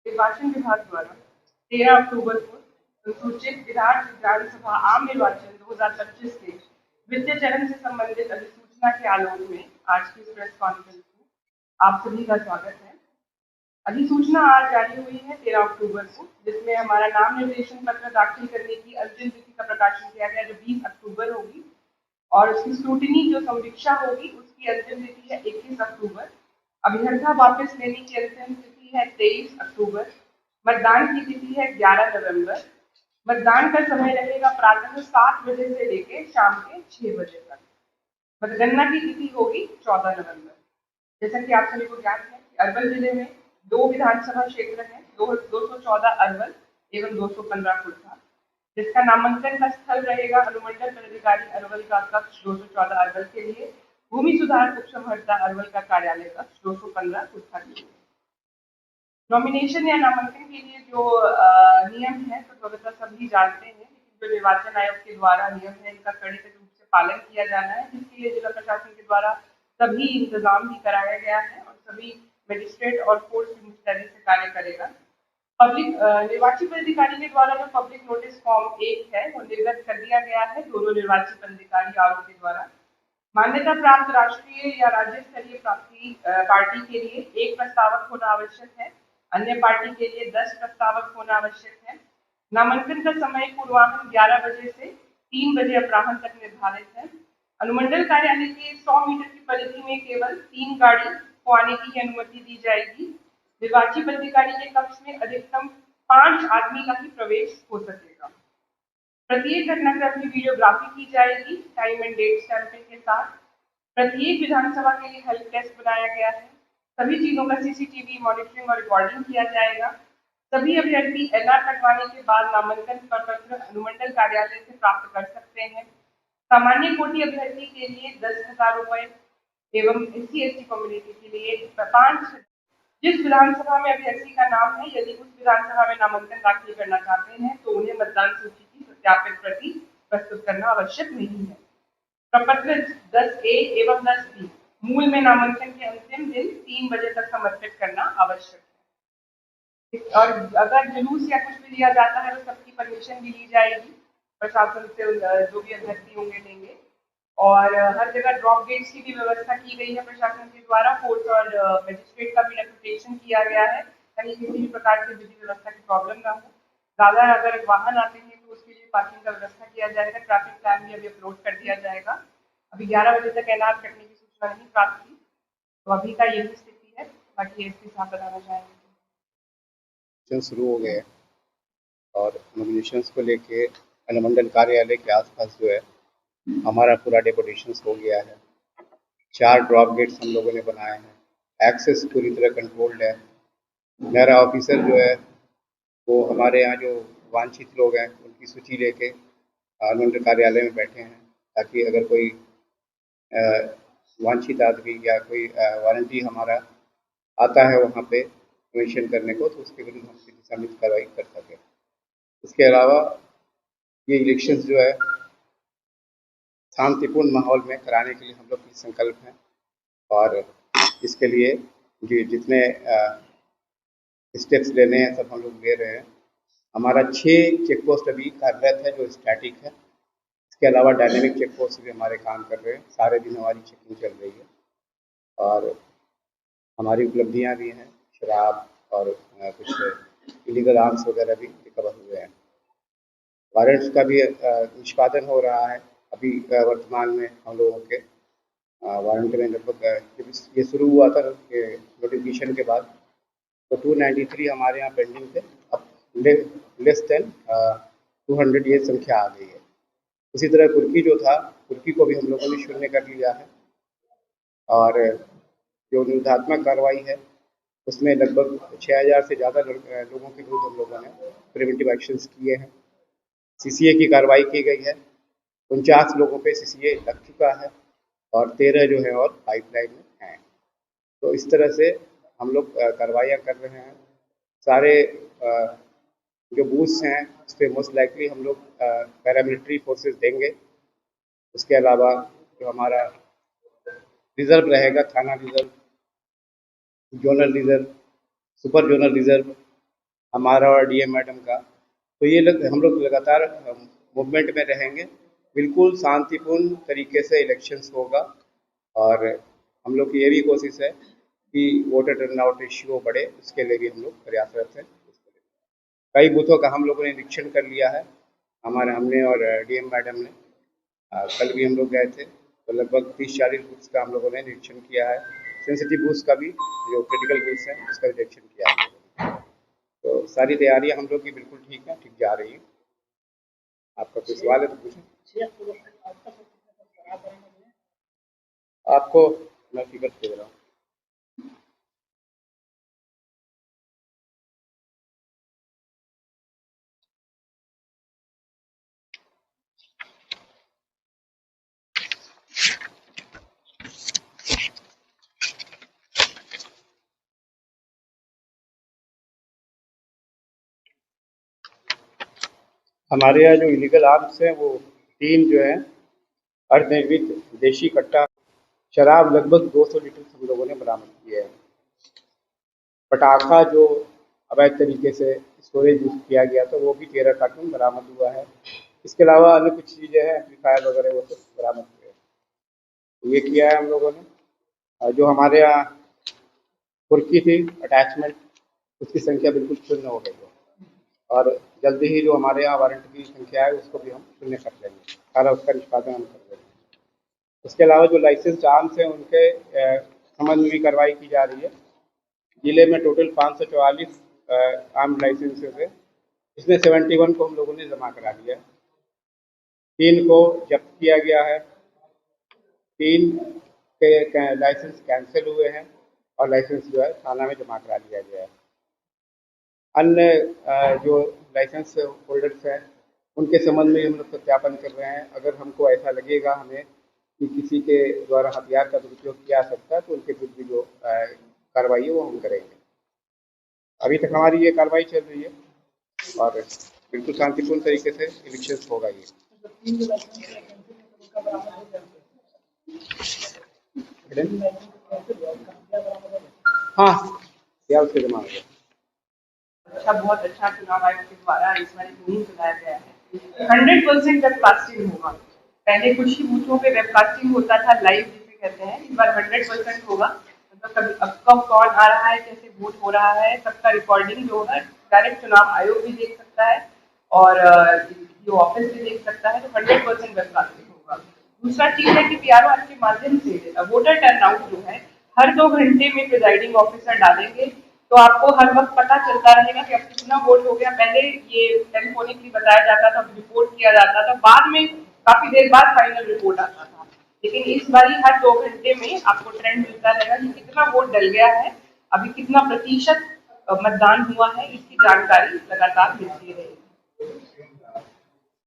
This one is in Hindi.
निर्वाचन विभाग द्वारा 13 अक्टूबर को अनुसूचित विधानसभा आम निर्वाचन 2025 के द्वितीय चरण से संबंधित अधिसूचना के आलोक में आज की प्रेस कॉन्फ्रेंस में आप सभी का स्वागत है। अधिसूचना आज जारी हुई है 13 अक्टूबर को, जिसमें हमारा नाम निर्देशन पत्र दाखिल करने की अंतिम तिथि का प्रकाशन किया गया, जो 20 अक्टूबर होगी, और उसकी स्क्रूटिनी जो समीक्षा होगी उसकी अंतिम तिथि है 21 अक्टूबर। अभ्यर्था वापस लेने की अंतिम तिथि है 23 अक्टूबर। मतदान की तिथि है 11 नवंबर। मतदान का समय रहेगा प्रातः 7 बजे से लेकर शाम के 6 बजे तक। मतगणना की तिथि होगी 14 नवंबर। जैसा कि आप सभी को ज्ञात है कि अरवल जिले में 2 विधानसभा क्षेत्र हैं, 214 अरवल एवं 215 खुर्दा, जिसका नामांकन का स्थल रहेगा अनुमंडल पदाधिकारी अरवल का कक्ष 214 अरवल के लिए, भूमि सुधार उप संहर्ता अरवल का कार्यालय कक्ष 215 खुर्दा के लिए। नॉमिनेशन या नामांकन के लिए जो नियम है तो सभी जानते हैं, लेकिन जो निर्वाचन आयोग के द्वारा नियम है इनका कड़े रूप से पालन किया जाना है, जिसके लिए जिला प्रशासन के द्वारा सभी इंतजाम भी कराया गया है और सभी मजिस्ट्रेट और फोर्स मुस्तैदी से कार्य करेगा। पब्लिक निर्वाची पदाधिकारी के द्वारा जो पब्लिक नोटिस फॉर्म 1 है वो निर्गत कर दिया गया है दोनों निर्वाची पदाधिकारी आयोग के द्वारा। मान्यता प्राप्त राष्ट्रीय या राज्य स्तरीय पार्टी के लिए 1 प्रस्तावक होना आवश्यक है, अन्य पार्टी के लिए 10 प्रस्तावक होना आवश्यक है। नामांकन का समय पूर्वाह्न 11 बजे से 3 बजे अपराह्न तक निर्धारित है। अनुमंडल कार्यालय के 100 मीटर की परिधि में केवल 3 गाड़ी को आने की अनुमति दी जाएगी। निर्वाची पदाधिकारी के कक्ष में अधिकतम 5 आदमी का ही प्रवेश हो सकेगा। प्रत्येक घटनाक्रम की वीडियोग्राफी की जाएगी टाइम एंड डेट स्टैंपिंग के साथ। प्रत्येक विधानसभा के लिए हेल्प डेस्क बनाया गया है। सभी चीजों का सीसीटीवी मॉनिटरिंग और रिकॉर्डिंग किया जाएगा। सभी अभ्यर्थी एनआर कटवाने के बाद नामांकन पत्र अनुमंडल कार्यालय से प्राप्त कर सकते हैं। सामान्य कोटि अभ्यर्थी के लिए 10,000 रुपए एवं SC/ST कम्युनिटी के लिए 5। जिस विधानसभा में अभ्यर्थी का नाम है, यदि उस विधानसभा में नामांकन दाखिल करना चाहते हैं तो उन्हें मतदान सूची की सत्यापित प्रति प्रस्तुत करना आवश्यक नहीं है। प्रपत्र 10A एवं 10B मूल में नामांकन के अंतिम दिन 3 बजे तक समर्पित करना आवश्यक है। और अगर जुलूस या कुछ भी लिया जाता है तो सबकी परमिशन भी ली जाएगी, प्रशासन से जो भी अभ्यर्थी होंगे लेंगे। और हर जगह ड्रॉप गेट्स की भी व्यवस्था की गई है प्रशासन के द्वारा। फोर्स और मजिस्ट्रेट का भी डेपुटेशन किया गया है, कहीं किसी भी प्रकार की विधि व्यवस्था की प्रॉब्लम ना हो। ज़्यादा अगर वाहन आते हैं तो उसके लिए पार्किंग का व्यवस्था किया जाएगा। ट्रैफिक प्लान भी अभी अपलोड कर दिया जाएगा। अभी 11 बजे तक एनआर कटने की सूचना नहीं प्राप्त थी, तो अभी का यही स्थिति है। बाकी एसपी साहब बताना चाहेंगे। शुरू हो गए और नॉमिनेशन को लेके अनुमंडल कार्यालय के आसपास जो है हमारा पूरा डेपुटेशन हो गया है। 4 ड्रॉप गेट्स हम लोगों ने बनाए हैं। एक्सेस पूरी तरह कंट्रोल्ड है। मेरा ऑफिसर जो है वो हमारे यहाँ जो वांछित लोग हैं उनकी सूची लेके अनुमंडल कार्यालय में बैठे हैं, ताकि अगर कोई वांछित आदमी या कोई वारंटी हमारा आता है वहाँ पे कमीशन करने को, तो उसके विरुद्ध हम संबंधित कार्रवाई कर सकें। इसके अलावा ये इलेक्शंस जो है शांतिपूर्ण माहौल में कराने के लिए हम लोग की संकल्प हैं, और इसके लिए जितने स्टेप्स लेने हैं सब हम लोग ले रहे हैं। हमारा 6 चेक पोस्ट अभी कार्यरत है जो स्टैटिक है। इसके अलावा डायनेमिक चेक पोस्ट भी हमारे काम कर रहे हैं। सारे दिन हमारी चेकिंग चल रही है और हमारी उपलब्धियां भी हैं। शराब और कुछ इलीगल आर्म्स वगैरह भी रिकवर हुए हैं। वारंट्स का भी निष्पादन हो रहा है। अभी वर्तमान में हम लोगों के वारंट में लगभग ये शुरू हुआ था नोटिफिकेशन के बाद तो 293 हमारे यहाँ पेंडिंग थे। अब लेस देन 200 ये संख्या आ गई है। उसी तरह कुर्की जो था, कुर्की को भी हम लोगों ने शून्य कर लिया है। और जो निरोधात्मक कार्रवाई है उसमें लगभग 6000 से ज़्यादा लोगों के विरुद्ध हम लोगों ने प्रिवेंटिव एक्शंस किए हैं। CCA की कार्रवाई की गई है। 49 लोगों पे CCA लग चुका है और 13 जो है और पाइपलाइन में हैं। तो इस तरह से हम लोग कार्रवाइयाँ कर रहे हैं। सारे जो बूथ्स हैं उस पर मोस्ट लाइकली हम लोग पैरामिलिट्री फोर्सेस देंगे। उसके अलावा जो हमारा रिजर्व रहेगा, थाना reserve, zonal reserve, super zonal reserve हमारा और डीएम मैडम का। तो ये हम लोग लगातार मूवमेंट में रहेंगे, बिल्कुल शांतिपूर्ण तरीके से इलेक्शंस होगा और हम लोग की ये भी कोशिश है कि वोटर टर्नआउट रेशियो बढ़े, उसके लिए भी हम लोग प्रयासरत हैं। कई बूथों का हम लोगों ने निरीक्षण कर लिया है, हमने और डीएम मैडम ने। कल भी हम लोग गए थे, तो लगभग 30-40 बूथ्स का हम लोगों ने निरीक्षण किया है। सेंसिटिव बूथ्स का भी, जो क्रिटिकल बूथ्स हैं उसका निरीक्षण किया है। तो सारी तैयारियां हम लोग की बिल्कुल ठीक है, ठीक जा रही है। आपका कोई सवाल है तो पूछें। आपको मैं फिगर दे रहा हूँ। हमारे यहाँ जो इलीगल आर्म्स हैं वो 3 जो है अर्धनिर्मित देशी कट्टा शराब लगभग 200 लीटर हम लोगों ने बरामद किया है। पटाखा जो अवैध तरीके से स्टोरेज किया गया था वो भी 13 कार्टून बरामद हुआ है। इसके अलावा अन्य कुछ चीज़ें हैं, एम्पलीफायर वगैरह, वो सब बरामद हुए हैं। ये किया है हम लोगों ने। जो हमारे यहाँ कुर्की थी अटैचमेंट, उसकी संख्या बिल्कुल शून्य हो गई है और जल्दी ही जो हमारे यहाँ वारंट की संख्या है उसको भी हम शून्य कर लेंगे, सारा उसका निष्पादन हम कर लेंगे। उसके अलावा जो लाइसेंस आर्म्स हैं उनके संबंध में भी कार्रवाई की जा रही है। जिले में टोटल 544 आर्म लाइसेंसेस है, इसमें 71 को हम लोगों ने जमा करा लिया है, 3 को जब्त किया गया है, 3 के लाइसेंस कैंसिल हुए हैं और लाइसेंस जो है थाना में जमा करा लिया गया है। अन्य जो लाइसेंस होल्डर्स हैं उनके संबंध में हम लोग सत्यापन कर रहे हैं। अगर हमको ऐसा लगेगा हमें कि किसी के द्वारा हथियार का दुरुपयोग किया जा सकता है तो उनके विरुद्ध जो कार्रवाई है वो हम करेंगे। अभी तक हमारी ये कार्रवाई चल रही है और बिल्कुल शांतिपूर्ण तरीके से इलेक्शन होगा ये। हाँ, क्या उसके जमा हो गया। अच्छा, बहुत अच्छा चुनाव आयोग के द्वारा इस बार मुहिम चलाया गया है। 100% वेबकास्टिंग होगा। पहले कुछ ही बूथों पे वेबकास्टिंग होता था, लाइव जिसे कहते हैं। इस बार 100% होगा। मतलब कभी अब कब कौन आ रहा है, कैसे वोट हो रहा है, सबका रिकॉर्डिंग जो होगा डायरेक्ट चुनाव आयोग भी देख सकता है और जो ऑफिस भी देख सकता है। तो 100% वेबकास्टिंग होगा। दूसरा चीज है कि पीआरओ के माध्यम से वोटर टर्नआउट जो है हर 2 घंटे में प्रिजाइडिंग ऑफिसर डालेंगे, तो आपको हर वक्त पता चलता रहेगा कि अब कितना वोट हो गया। पहले ये टेलीफोनिकली बताया जाता था, रिपोर्ट किया जाता था, बाद में काफी देर बाद फाइनल रिपोर्ट आता था। लेकिन इस बार हर 2 घंटे में आपको ट्रेंड मिलता रहेगा कि कितना वोट डल गया है, अभी कितना प्रतिशत मतदान हुआ है, इसकी जानकारी लगातार मिलती रहेगी।